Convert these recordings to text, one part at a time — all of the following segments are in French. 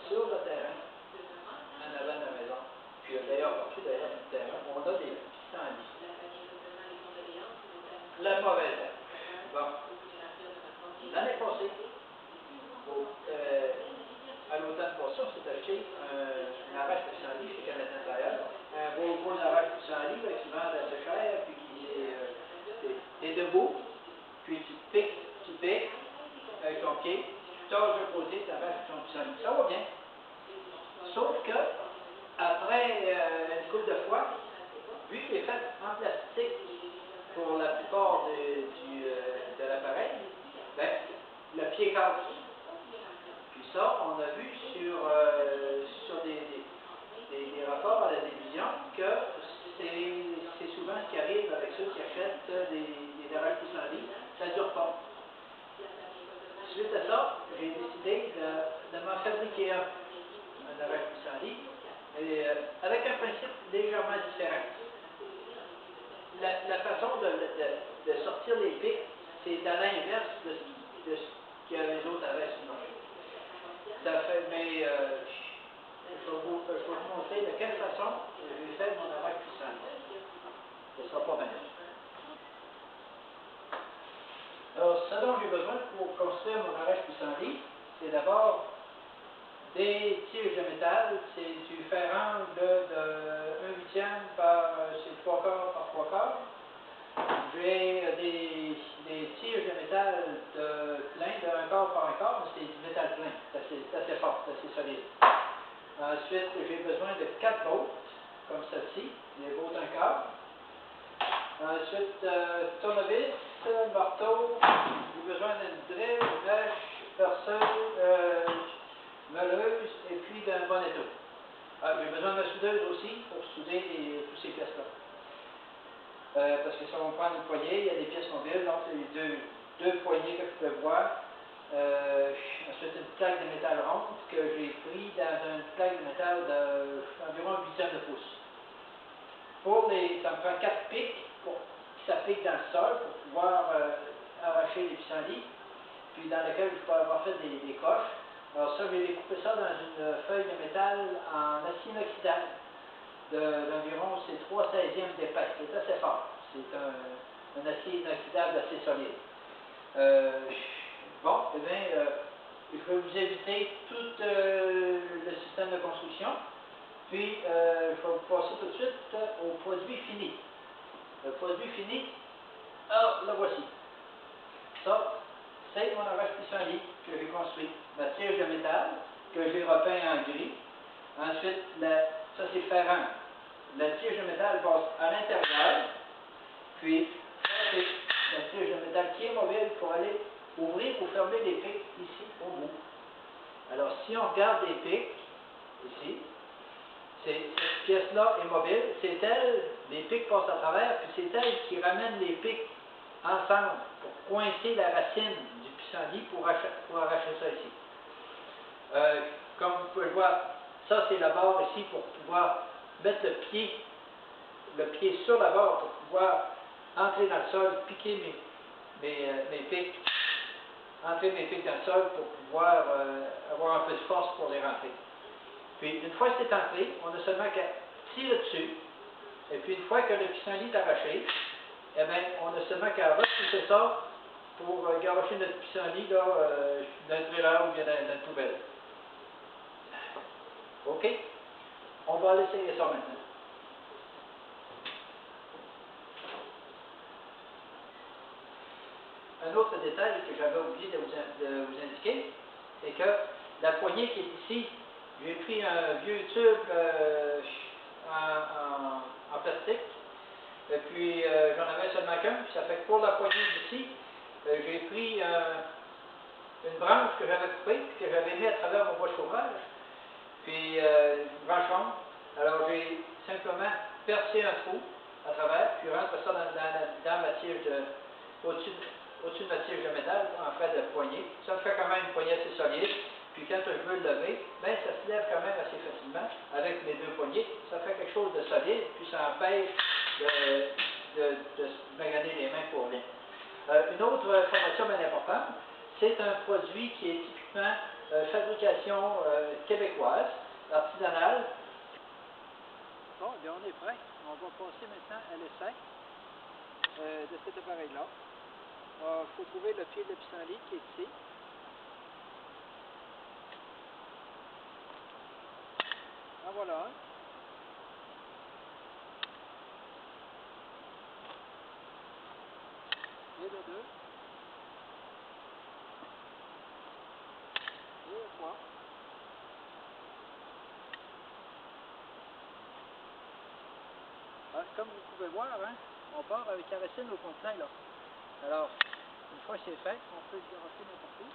sur le terrain, en avant de la maison, puis d'ailleurs partout derrière le terrain, on a des pissenlits. La mauvaise herbe. Bon. L'année passée, à l'automne passé, on s'est acheté un arrache de pissenlit chez Canadien Tire. Un beau arrache de pissenlit qui vend assez cher, puis qui est debout, puis tu piques avec ton pied, tu tords de côté, tu arraches ton pissenlit. Ça va bien. Sauf que, après une couple de fois, vu qu'il est fait en plastique pour la plupart de l'appareil, ben, le pied casse. Puis ça, on a vu sur des rapports à la télévision que c'est souvent ce qui arrive avec ceux qui achètent des arraches pissenlits, ça ne dure pas. Suite à ça, j'ai décidé de m'en fabriquer un arrache pissenlit, avec un principe légèrement différent. La façon de sortir les pics, c'est à l'inverse de ce que les autres avaient sur le marché. Ça fait, mais je vais vous montrer de quelle façon j'ai fait mon arrache pissenlit. Ce ne sera pas mal. Alors, ce dont j'ai besoin pour construire mon arrache pissenlit, c'est d'abord des tiges de métal. C'est du fer angle de 1/8 par 3/4 par 3/4. J'ai des tiges de métal plein de 1/4 par 1/4, mais c'est du métal plein. C'est assez fort, c'est assez solide. Ensuite, j'ai besoin de 4 bottes, comme celle-ci, les bottes 1/4. Ensuite, tournevis, marteau, j'ai besoin d'une drill, bêche, perceuse, meuleuse et puis d'un bonneteau. J'ai besoin de soudeuse aussi pour souder toutes ces pièces-là. Parce que ça va me prendre une poignée, il y a des pièces mobiles, donc il y a deux poignées que je peux voir. Ensuite, une plaque de métal ronde que j'ai pris dans une plaque de métal d'environ 1/8 de pouce. Ça me prend 4 pics qui s'appliquent dans le sol pour pouvoir arracher les pissenlits, puis dans lesquels je peux avoir fait des coches. Alors ça, j'ai découpé ça dans une feuille de métal en acier inoxydable d'environ 3/16 d'épaisse. C'est assez fort. C'est un acier inoxydable assez solide. Bon, eh bien, je vais vous éviter tout le système de construction. Puis, je vais vous passer tout de suite au produit fini. Le produit fini, alors, le voici. Ça, c'est mon arrache pissenlit que j'ai construit. Ma tige de métal que j'ai repeint en gris. Ensuite, ça c'est fer angle. La tige de métal passe à l'intérieur. Puis, ça c'est la tige de métal qui est mobile pour aller ouvrir ou fermer les pics ici au bout. Alors, si on regarde les pics, ici, cette pièce-là est mobile, c'est elle, les pics passent à travers, puis c'est elle qui ramène les pics ensemble pour coincer la racine du pissenlit pour arracher ça ici. Comme vous pouvez voir, ça c'est la barre ici pour pouvoir mettre le pied sur la barre pour pouvoir entrer dans le sol, piquer mes pics, entrer mes pics dans le sol pour pouvoir avoir un peu de force pour les rentrer. Puis, une fois que c'est entré, on a seulement qu'à tirer dessus. Et puis, une fois que le pissenlit est arraché, eh bien, on a seulement qu'à repousser ça pour garocher notre pissenlit dans le trailer ou bien dans la poubelle. OK? On va aller essayer ça maintenant. Un autre détail que j'avais oublié de vous indiquer, c'est que la poignée qui est ici, j'ai pris un vieux tube en plastique, et puis j'en avais seulement qu'un, puis ça fait que pour la poignée d'ici, j'ai pris une branche que j'avais coupée, puis que j'avais mis à travers mon bois de chauffage, puis une branche ronde. Alors j'ai simplement percé un trou à travers, puis rentre ça dans ma tige au-dessus de ma tige de métal en fait de poignée. Ça me fait quand même une poignée assez solide. Puis quand je veux le lever, ben, ça se lève quand même assez facilement avec mes deux poignées. Ça fait quelque chose de solide, puis ça empêche de se maganer les mains pour rien. Une autre information bien importante, c'est un produit qui est typiquement fabrication québécoise, artisanale. Bon, bien on est prêt. On va passer maintenant à l'essai de cet appareil-là. Il faut trouver le pied de la pissenlit qui est ici. En voilà un. Et de deux. Et de trois. Comme vous pouvez voir, hein, on part avec la racine au complet là. Alors, une fois que c'est fait, on peut le garocher n'importe où.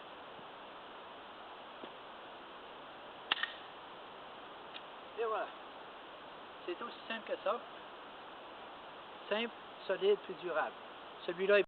Et voilà. C'est aussi simple que ça. Simple, solide puis durable. Celui-là est